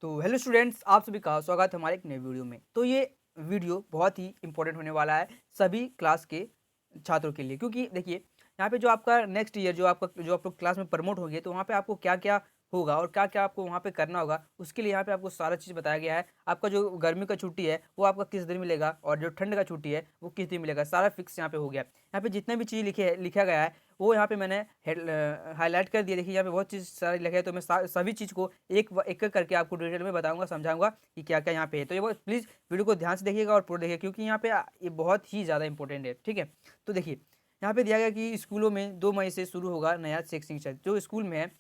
तो hello students, आप सभी का स्वागत है हमारे एक नए वीडियो में। तो ये वीडियो बहुत ही इंपॉर्टेंट होने वाला है सभी क्लास के छात्रों के लिए, क्योंकि देखिए यहाँ पे जो आपका नेक्स्ट ईयर जो आप लोग क्लास में प्रमोट होंगे, तो वहाँ पे आपको क्या क्या होगा और क्या क्या आपको वहाँ पे करना होगा, उसके लिए यहाँ पे आपको सारा चीज़ बताया गया है। आपका जो गर्मी का छुट्टी है वो आपका किस दिन मिलेगा और जो ठंड का छुट्टी है वो किस दिन मिलेगा, सारा फिक्स यहाँ पे हो गया। यहाँ पे जितने भी चीज़ लिखा गया है वो यहाँ पे मैंने हाईलाइट कर दिया। देखिए यहाँ पे बहुत चीज़ सारी लिखा है, तो मैं सभी चीज़ को एक एक करके आपको डिटेल में बताऊंगा, समझाऊंगा कि क्या क्या यहाँ पे है। तो ये प्लीज़ वीडियो को ध्यान से देखिएगा और पूरा देखिए, क्योंकि यहाँ पे ये बहुत ही ज़्यादा इंपॉर्टेंट है। ठीक है, तो देखिए यहाँ पे दिया गया कि स्कूलों में 2 मई से शुरू होगा नया शैक्षणिक सत्र। जो स्कूल में है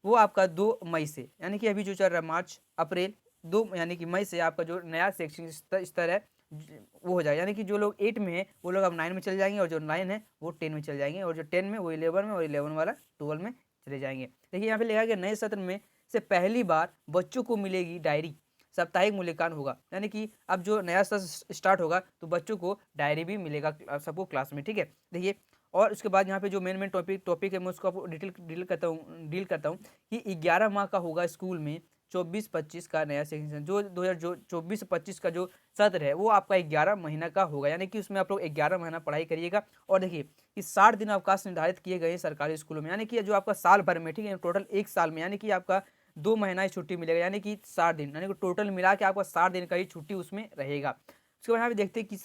वो आपका 2 मई से, यानी कि अभी जो चल रहा है मार्च अप्रैल, 2 यानी कि मई से आपका जो नया शैक्षणिक स्तर है वो हो जाएगा। यानी कि जो लोग 8 में है वो लोग अब 9 में चले जाएंगे, और जो 9 है वो 10 में चले जाएंगे, और जो 10 में वो 11 में, और 11 वाला 12 में चले जाएंगे। देखिए यहाँ पे लिखा गया नए सत्र में से पहली बार बच्चों को मिलेगी डायरी, साप्ताहिक मूल्यांकन होगा। यानी कि अब जो नया सत्र स्टार्ट होगा तो बच्चों को डायरी भी मिलेगा सबको क्लास में। ठीक है, देखिए और उसके बाद यहाँ पे जो मेन टॉपिक है मैं उसको आपको डील करता हूँ कि 11 माह का होगा स्कूल में 24-25 का नया सेक्शन। जो 2024-25 का जो सत्र है वो आपका 11 महीना का होगा, यानी कि उसमें आप लोग 11 महीना पढ़ाई करिएगा। और देखिए कि 60 दिन अवकाश निर्धारित किए गए हैं सरकारी स्कूलों में, यानी कि जो आपका साल भर में, ठीक है, टोटल एक साल में, यानी कि आपका 2 महीना ही छुट्टी मिलेगा, यानी कि 60 दिन, यानी कि टोटल मिला के आपका 60 दिन का ही छुट्टी उसमें रहेगा। उसके बाद यहाँ पे देखते हैं कि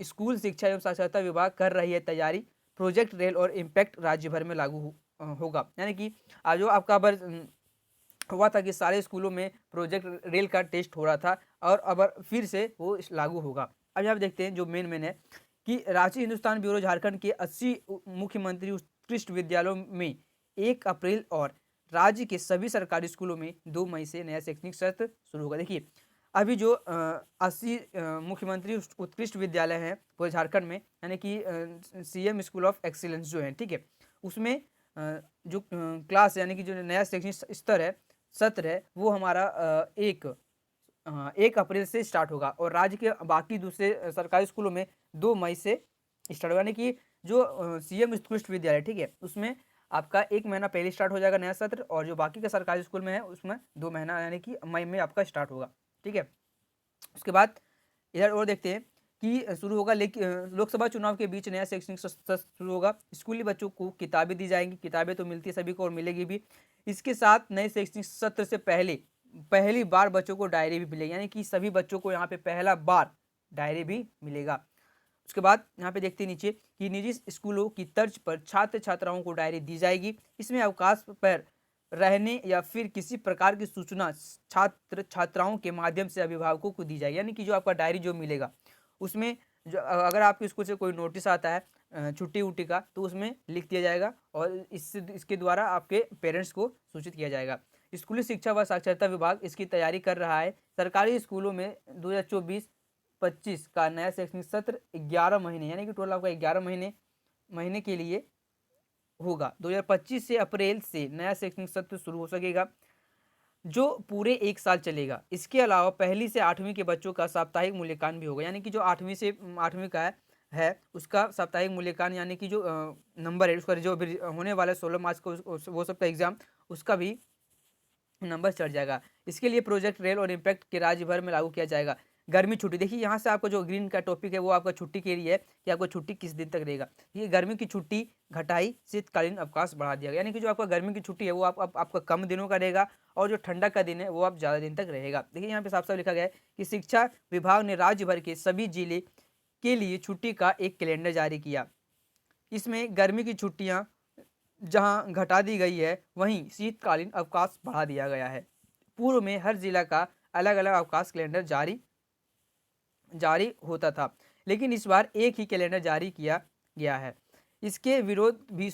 स्कूल शिक्षा एवं साक्षरता विभाग कर रही है तैयारी, प्रोजेक्ट रेल और इम्पैक्ट राज्य भर में लागू होगा। यानी कि जो आपका हुआ था कि सारे स्कूलों में प्रोजेक्ट रेल का टेस्ट हो रहा था, और अब फिर से वो लागू होगा। अब यहाँ देखते हैं जो मेन है कि रांची हिंदुस्तान ब्यूरो झारखंड के 80 मुख्यमंत्री उत्कृष्ट विद्यालयों में 1 अप्रैल और राज्य के सभी सरकारी स्कूलों में 2 मई से नया शैक्षणिक सत्र शुरू होगा। देखिए अभी जो 80 मुख्यमंत्री उत्कृष्ट विद्यालय हैं पूरे झारखंड में, यानी कि सीएम स्कूल ऑफ एक्सीलेंस जो है, ठीक है, उसमें जो क्लास यानी कि जो नया शैक्षणिक स्तर है सत्र है वो हमारा 1 अप्रैल से स्टार्ट होगा, और राज्य के बाकी दूसरे सरकारी स्कूलों में 2 मई से स्टार्ट होगा। यानी कि जो सीएम उत्कृष्ट विद्यालय, ठीक है, उसमें आपका 1 महीना पहले स्टार्ट हो जाएगा नया सत्र, और जो बाकी का सरकारी स्कूल में है उसमें 2 महीना यानी कि मई में आपका स्टार्ट होगा। ठीक है, उसके बाद इधर और देखते हैं कि शुरू होगा, लेकिन लोकसभा चुनाव के बीच नया शैक्षणिक सत्र शुरू होगा। स्कूली बच्चों को किताबें दी जाएंगी, किताबें तो मिलती है सभी को और मिलेगी भी। इसके साथ नए शैक्षणिक सत्र से पहली बार बच्चों को डायरी भी मिलेगी, यानी कि सभी बच्चों को यहाँ पे पहला बार डायरी भी मिलेगा। उसके बाद यहाँ पे देखते हैं नीचे कि निजी स्कूलों की तर्ज पर छात्र छात्राओं को डायरी दी जाएगी। इसमें अवकाश पर रहने या फिर किसी प्रकार की सूचना छात्र छात्राओं के माध्यम से अभिभावकों को दी जाएगी। यानी कि जो आपका डायरी जो मिलेगा उसमें जो अगर आपके स्कूल से कोई नोटिस आता है छुट्टी उट्टी का, तो उसमें लिख दिया जाएगा और इसके द्वारा आपके पेरेंट्स को सूचित किया जाएगा। स्कूली शिक्षा व साक्षरता विभाग इसकी तैयारी कर रहा है। सरकारी स्कूलों में 2024-25 का नया शैक्षणिक सत्र 11 महीने, यानी कि टोटल आपका 11 महीने के लिए होगा। 2025 से अप्रैल से नया शैक्षणिक सत्र शुरू हो सकेगा, जो पूरे एक साल चलेगा। इसके अलावा पहली से 8वीं के बच्चों का साप्ताहिक मूल्यांकन भी होगा, यानी कि जो 8वीं का है उसका साप्ताहिक मूल्यांकन, यानी कि जो नंबर है उसका जो भी होने वाला है 16 मार्च को वो सब का एग्जाम, उसका भी नंबर चढ़ जाएगा। इसके लिए प्रोजेक्ट रेल और इम्पैक्ट के राज्य भर में लागू किया जाएगा। गर्मी छुट्टी, देखिए यहाँ से आपका जो ग्रीन का टॉपिक है वो आपका छुट्टी के लिए है कि आपको छुट्टी किस दिन तक रहेगा। ये गर्मी की छुट्टी घटाई, शीतकालीन अवकाश बढ़ा दिया गया, यानी कि जो आपका गर्मी की छुट्टी है वो आपका कम दिनों का रहेगा, और जो ठंडा का दिन है वो आप ज़्यादा दिन तक रहेगा। देखिए यहाँ पे साफ साफ लिखा गया है कि शिक्षा विभाग ने राज्य भर के सभी जिले के लिए छुट्टी का एक कैलेंडर जारी किया। इसमें गर्मी की छुट्टियाँ जहां घटा दी गई है, वहीं शीतकालीन अवकाश बढ़ा दिया गया है। पूर्व में हर जिला का अलग अलग अवकाश कैलेंडर जारी होता था, लेकिन इस बार एक ही कैलेंडर जारी किया गया है। इसका विरोध भी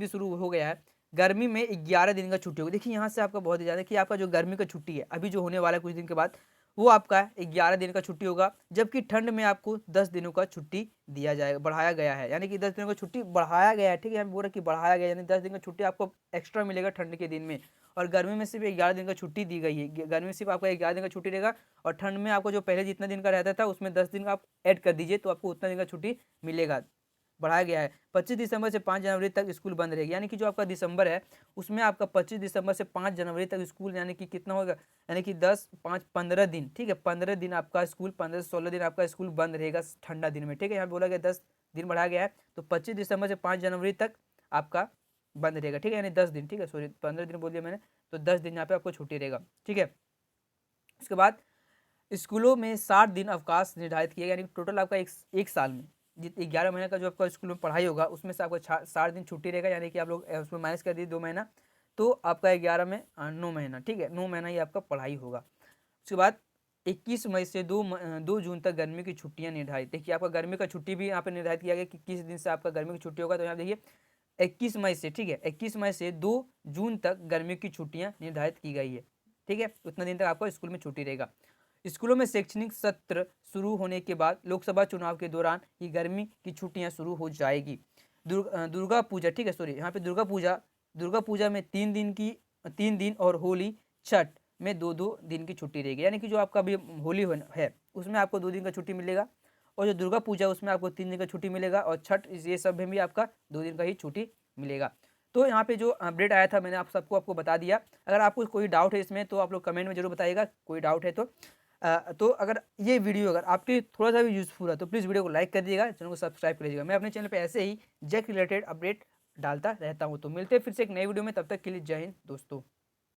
शुरू हो गया है। गर्मी में 11 दिन का छुट्टी होगी। देखिए यहाँ से आपका बहुत ही ज़्यादा कि आपका जो गर्मी का छुट्टी है अभी जो होने वाला है कुछ दिन के बाद, वो आपका 11 दिन का छुट्टी होगा, जबकि ठंड में आपको 10 दिनों का छुट्टी दिया जाएगा, बढ़ाया गया है, यानी कि 10 दिनों का छुट्टी बढ़ाया गया है। ठीक है, हम बोल रहे कि बढ़ाया गया, यानी 10 दिन का छुट्टी आपको एक्स्ट्रा मिलेगा ठंड के दिन में, और गर्मी में सिर्फ 11 दिन का छुट्टी दी गई है। गर्मी में सिर्फ आपका 11 दिन का छुट्टी रहेगा, और ठंड में आपको जो पहले जितना दिन का रहता था उसमें 10 दिन का आप ऐड कर दीजिए तो आपको उतना दिन का छुट्टी मिलेगा। बढ़ाया गया है। 25 दिसंबर से 5 जनवरी तक स्कूल बंद रहेगी, यानी कि जो आपका दिसंबर है उसमें आपका 25 दिसंबर से 5 जनवरी तक स्कूल, यानी कि कितना होगा, यानी कि 10, 5, 15 दिन, ठीक है, 15 दिन आपका स्कूल, 15 से 16 दिन आपका स्कूल बंद रहेगा ठंडा दिन में, ठीक है। यहाँ बोला गया 10 दिन बढ़ाया गया है, तो 25 दिसंबर से 5 जनवरी तक आपका बंद रहेगा, ठीक है, यानी 10 दिन, ठीक है, सॉरी 15 दिन बोल दिया मैंने, तो 10 दिन यहाँ पे आपको छुट्टी रहेगा, ठीक है। उसके बाद स्कूलों में 60 दिन अवकाश निर्धारित किया गया, यानी टोटल आपका एक साल में 11 महीने का जो आपका स्कूल में पढ़ाई होगा उसमें से आपका 60 दिन छुट्टी रहेगा, यानी कि आप लोग उसमें माइनस कर दिए 2 महीना, तो आपका 11 में 9 महीना, ठीक है, 9 महीना ही आपका पढ़ाई होगा। उसके बाद 21 मई से 2 जून तक गर्मी की छुट्टियां निर्धारित, देखिए आपका गर्मी का छुट्टी भी यहाँ पे निर्धारित किया गया कि किस दिन से आपका गर्मी की छुट्टी होगा, तो यहाँ देखिए 21 मई से, ठीक है, 21 मई से 2 जून तक गर्मी की छुट्टियां निर्धारित की गई है, ठीक है, उतना दिन तक आपको स्कूल में छुट्टी रहेगा। स्कूलों में शैक्षणिक सत्र शुरू होने के बाद लोकसभा चुनाव के दौरान ही गर्मी की छुट्टियां शुरू हो जाएगी। दुर्गा पूजा, ठीक है, सॉरी यहाँ पे दुर्गा पूजा में 3 दिन और होली छठ में 2 दिन की छुट्टी रहेगी, यानी कि जो आपका अभी होली है उसमें आपको 2 दिन का छुट्टी मिलेगा, और जो दुर्गा पूजा उसमें आपको 3 दिन का छुट्टी मिलेगा, और छठ ये सब में भी आपका 2 दिन का ही छुट्टी मिलेगा। तो यहाँ पे जो अपडेट आया था मैंने आपको बता दिया। अगर आपको कोई डाउट है इसमें तो आप लोग कमेंट में जरूर बताइएगा, कोई डाउट है तो अगर ये वीडियो अगर आपके थोड़ा सा भी यूजफुल है तो प्लीज़ वीडियो को लाइक कर दीजिएगा, चैनल को सब्सक्राइब कर लीजिएगा। मैं अपने चैनल पे ऐसे ही जेक रिलेटेड अपडेट डालता रहता हूँ। तो मिलते हैं फिर से एक नई वीडियो में, तब तक के लिए जय हिंद दोस्तों।